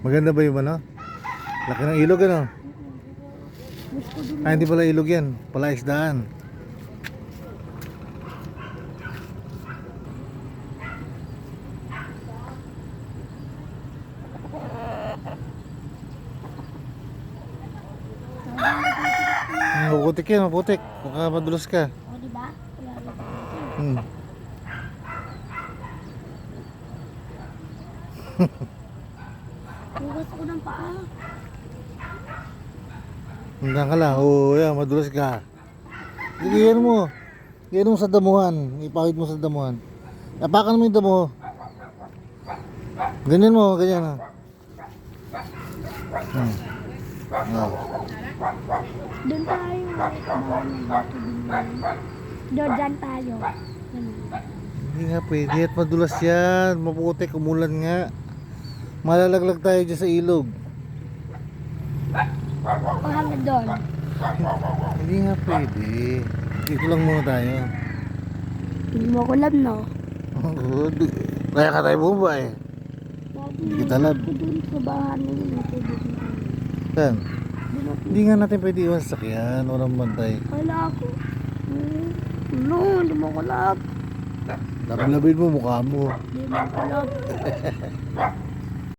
Maganda ba yung ano? Laki ng ilog ano? Gusto din. Hindi pala ilog yan. Pala isdaan. Maputik yan, maputik. Baka madulas ka. O, diba? Wala rin. Hmm. Hugas ko ng paa. Hanggang ka lang. Oo, yan, madulas ka. Iyan mo. Iyan mo sa damuhan. Ipakit mo sa damuhan. Apakan mo yung damo. Ganyan mo, ganyan ha. Ah. Doon tayo. Doon dyan tayo. Hindi nga pwede at madulas yan. Maputik, umulan nga. Malalaglag tayo dyan sa ilog. O hanggang doon. Hindi nga pwede. Dito lang muna tayo. Hindi mo ko alam, no? Kaya ka tayo bumaba eh. Hindi kita alam. Doon sa bahan na yun. Saan? Hindi nga natin pwede iwan sa sakyan. Walang bantay. Wala ako. No, hindi mo ko alam. Lablabin mo mukha mo. Hindi mo ko alam.